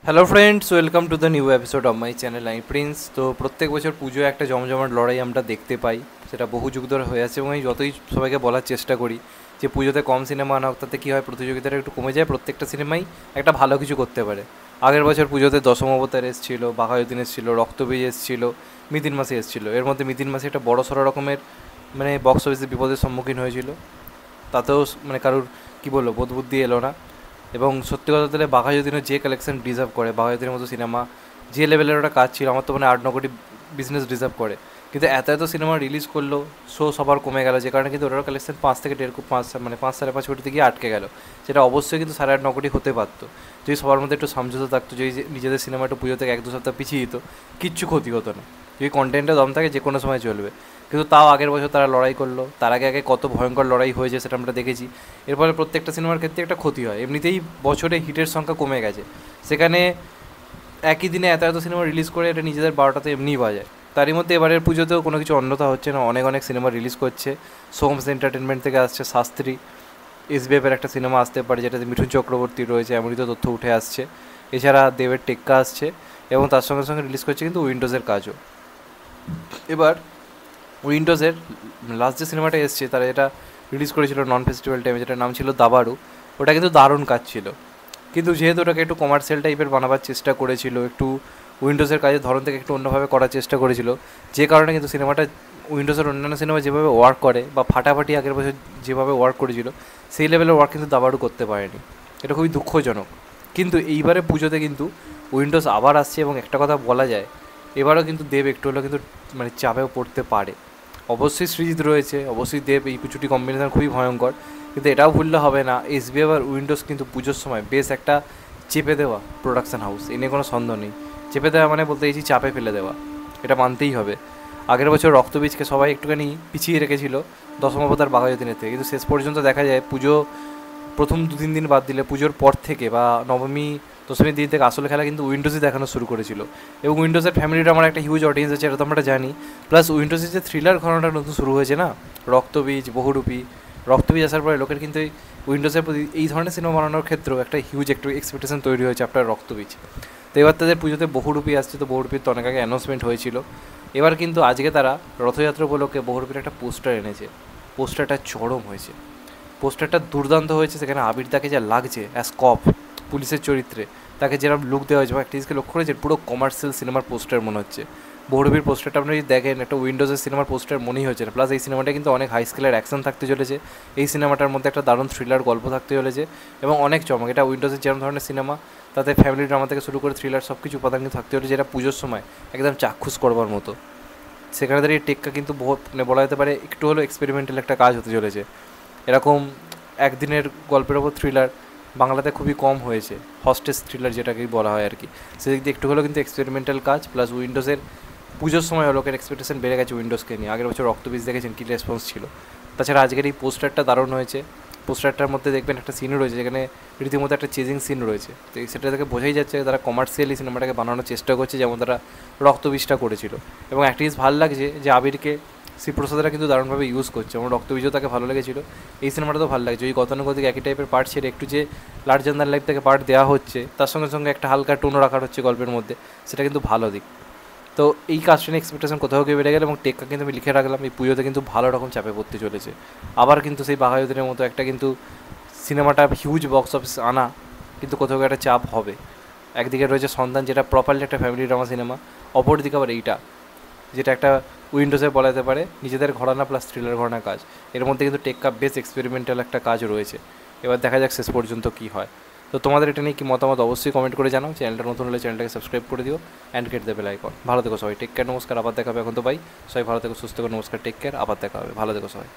Hello friends, welcome to the new episode of my channel I Prince. তো প্রত্যেক বছর পুজোয় একটা জমজমাট লড়াই আমরা দেখতে পাই, সেটা বহু যুগ ধরে হয়ে আছে এবং আমি যতই সবাইকে বলার চেষ্টা করি যে পুজোতে কম সিনেমা আনা হোক, তাতে কী হয় প্রতিযোগিতাটা একটু কমে যায়, প্রত্যেকটা সিনেমাই একটা ভালো কিছু করতে পারে। আগের বছর পুজোতে দশম অবতার এসেছিল, বাঘাযতীন এসেছিল, রক্তবীজ এসেছিল, মিতিন মাসি এসেছিল। এর মধ্যে মিতিন মাসি একটা বড় সড়ো রকমের বক্স অফিসে বিপদের সম্মুখীন হয়েছিল, তাতেও কারোর কী বলবো বোধ বুদ্ধি এলো না। এবং সত্যি কথা বলতে বাঘাযতীনও যে কালেকশন ডিজার্ভ করে, বাঘাযতীনের মতো সিনেমা যে লেভেলের ওটা কাজ ছিল, আমার তো 8-9 কোটি বিজনেস ডিজার্ভ করে। কিন্তু এত এত সিনেমা রিলিজ করলো, শো সবার কমে গেল, যে কারণে কিন্তু ওটারও কালেকশন 5 থেকে 1.5 5 5-5.5 কোটিতে গিয়ে আটকে গেল। যেটা অবশ্যই কিন্তু 8.5-9 কোটি হতে পারতো যদি সবার মধ্যে একটু সমঝোতা থাকতো, যদি নিজেদের সিনেমা একটু পুজো থেকে 1-2 সপ্তাহ পিছিয়ে দিত, কিচ্ছু ক্ষতি হতো না। যদি কন্টেন্টে দম থাকে যে কোনো সময় চলবে। কিন্তু তাও আগের বছর তারা লড়াই করলো, তার আগে আগে কত ভয়ঙ্কর লড়াই হয়েছে সেটা আমরা দেখেছি। এরপরে প্রত্যেকটা সিনেমার ক্ষেত্রে একটা ক্ষতি হয়, এমনিতেই বছরে হিটের সংখ্যা কমে গেছে, সেখানে একই দিনে এত এত সিনেমা রিলিজ করে এটা নিজেদের 12টাতে এমনিই বাজায়। তারই মধ্যে এবারের পুজোতেও কোনো কিছু অন্যথা হচ্ছে না, অনেক অনেক সিনেমা রিলিজ করছে। সোমস এন্টারটেনমেন্ট থেকে আসছে শাস্ত্রী, এসবিএফের একটা সিনেমা আসতে পারে যেটাতে মিঠুন চক্রবর্তী রয়েছে, এমনই তো তথ্য উঠে আসছে। এছাড়া দেবের টেক্কা আসছে এবং তার সঙ্গে সঙ্গে রিলিজ করছে কিন্তু উইন্ডোজের কাজও। এবার উইন্ডোজের লাস্ট যে সিনেমাটা এসছে তারা যেটা রিলিজ করেছিল নন ফেস্টিভ্যাল টাইমে, যেটার নাম ছিল দাবারু, ওটা কিন্তু দারুণ কাজ ছিল। কিন্তু যেহেতু ওটাকে একটু কমার্শিয়াল টাইপের বানাবার চেষ্টা করেছিল, একটু উইন্ডোজের কাজের ধরন থেকে একটু অন্যভাবে করার চেষ্টা করেছিল, যে কারণে কিন্তু সিনেমাটা উইন্ডোজের অন্যান্য সিনেমা যেভাবে ওয়ার্ক করে বা ফাটাফাটি আগের বছর যেভাবে ওয়ার্ক করেছিল সেই লেভেলের ওয়ার্ক কিন্তু দাবারু করতে পারেনি। এটা খুবই দুঃখজনক। কিন্তু এইবারে পুজোতে কিন্তু উইন্ডোজ আবার আসছে এবং একটা কথা বলা যায়, এবারও কিন্তু দেব একটু হলেও কিন্তু চাপেও পড়তে পারে। অবশ্যই সৃজিত রয়েছে, অবশ্যই দেব, এই কিছুটি কম্বিনেশন খুবই ভয়ঙ্কর। কিন্তু এটাও ভুললে হবে না, এসবিএফ আর উইন্ডোজ কিন্তু পুজোর সময় বেশ একটা চেপে দেওয়া প্রোডাকশান হাউস, এ নিয়ে কোনো সন্দেহ নেই। চেপে দেওয়া বলতে চাইছি চাপে ফেলে দেওয়া, এটা মানতেই হবে। আগের বছর রক্তবীজকে সবাই একটুখানি পিছিয়ে রেখেছিল দশম অবতার বাঘাযতীনের থেকে, কিন্তু শেষ পর্যন্ত দেখা যায় পুজো প্রথম 2-3 দিন বাদ দিলে পুজোর পর থেকে বা নবমী দশমীর দিন থেকে আসলে খেলা কিন্তু উইন্ডোজই দেখানো শুরু করেছিল। এবং উইন্ডোজের ফ্যামিলির আমার একটা হিউজ অডিয়েন্স আছে, এটা তো আমরা জানি। প্লাস উইন্ডোজের যে থ্রিলার ঘটনাটা নতুন শুরু হয়েছে না, রক্তবীজ, বহুরূপী, রক্তবীজ আসার পরে লোকের কিন্তু এই উইন্ডোজের প্রতি এই ধরনের সিনেমা বানানোর ক্ষেত্রেও একটা হিউজ একটু এক্সপেকটেশন তৈরি হয়েছে আপনার রক্তবীজ। তো এবার তাদের পুজোতে বহুরূপী আসছে, তো বহুরূপীর তো অনেক আগে অ্যানাউন্সমেন্ট হয়েছিল। এবার কিন্তু আজকে তারা রথযাত্রা উপলক্ষে বহুরূপীর একটা পোস্টার এনেছে, পোস্টারটা চরম হয়েছে, পোস্টারটা দুর্দান্ত হয়েছে। সেখানে আবির তাকে যা লাগছে অ্যাজ কপ, পুলিশের চরিত্রে তাকে যেরকম লুক দেওয়া হয়েছে, একটা জিনিসকে লক্ষ্য করেছে, পুরো কমার্শিয়াল সিনেমার পোস্টার মনে হচ্ছে। বহুরূপীর পোস্টারটা আপনি যদি দেখেন, একটা উইন্ডোজের সিনেমার পোস্টার মনেই হচ্ছে না। প্লাস এই সিনেমাটা কিন্তু অনেক হাই স্কেলের অ্যাকশন থাকতে চলেছে, এই সিনেমাটার মধ্যে একটা দারুণ থ্রিলার গল্প থাকতে চলেছে এবং অনেক চমক। এটা উইন্ডোজের যেরকম ধরনের সিনেমা, তাতে ফ্যামিলি ড্রামা থেকে শুরু করে থ্রিলার সব কিছু উপাদান কিন্তু থাকতে চলেছে, যেটা পুজোর সময় একদম চাক্ষুষ করবার মতো। সেখানে দাঁড়িয়ে টেক্কা কিন্তু বহুত বলা যেতে পারে একটু হলেও এক্সপেরিমেন্টাল একটা কাজ হতে চলেছে। এরকম একদিনের গল্পের ওপর থ্রিলার বাংলাতে খুবই কম হয়েছে, হস্টেজ থ্রিলার যেটাকেই বলা হয় আর কি। সেদিক দিয়ে একটু হলেও কিন্তু এক্সপেরিমেন্টাল কাজ। প্লাস উইন্ডোজের পুজোর সময় লোকের এক্সপেকটেশন বেড়ে গেছে উইন্ডোজকে নিয়ে। আগের বছর রক্তবীজ দেখেছেন কী রেসপন্স ছিল। তাছাড়া আজকের এই পোস্টারটা দারুণ হয়েছে। পোস্টারটার মধ্যে দেখবেন একটা সিন রয়েছে, যেখানে রীতিমতো একটা চেজিং সিন রয়েছে। তো সেটা থেকে বোঝাই যাচ্ছে তারা কমার্শিয়ালি সিনেমাটাকে বানানোর চেষ্টা করছে, যেমন তারা রক্তবীজটা করেছিল। এবং একটা জিনিস ভালো লাগছে যে আবিরকে শ্রীপ্রসাদরা কিন্তু দারুণভাবে ইউজ করছে, আমার রক্তবীজও তাকে ভালো লেগেছিলো। এই সিনেমাটা তো ভালো লাগছে, ওই গতানুগতিক একই টাইপের পার্ট ছেড়ে একটু যে লার্জার দ্যান লাইফ থেকে পার্ট দেওয়া হচ্ছে, তার সঙ্গে সঙ্গে একটা হালকা টোনও রাখা হচ্ছে গল্পের মধ্যে, সেটা কিন্তু ভালো দিক। তো এই কাজটা নিয়ে এক্সপেকটেশন কোথাও গিয়ে বেড়ে গেল এবং টেক্কা কিন্তু আমি লিখে রাখলাম এই পুজোতে কিন্তু ভালো রকম চাপে পড়তে চলেছে। আবার কিন্তু সেই বাঘাযতীনের মতো একটা কিন্তু সিনেমাটা হিউজ বক্স অফিস আনা কিন্তু কোথাও একটা চাপ হবে। একদিকে রয়েছে সন্তান, যেটা প্রপারলি একটা ফ্যামিলি ড্রামা সিনেমা, অপরদিকে আবার এইটা যেটা একটা উইন্ডোজে বলা যেতে পারে নিজেদের ঘরানা প্লাস থ্রিলার ঘরানা কাজ। এর মধ্যে কিন্তু টেক্কা বেস এক্সপেরিমেন্টাল একটা কাজ রয়েছে। এবার দেখা যাক শেষ পর্যন্ত কী হয়। তো তোমাদের এটা নিয়ে কি মতামত অবশ্যই কমেন্ট করে জানাও। চ্যানেলটা নতুন হলে চ্যানেলটাকে সাবস্ক্রাইব করে দিও and get the bell icon. ভালো থেকো সবাই, টেক কেয়ার, নমস্কার, আবার দেখা হবে। এখন তো ভাই সবাই ভালো থেকো, সুস্থ থেকো, নমস্কার, টেক কেয়ার, আবার দেখা হবে, ভালো থেকো সবাই।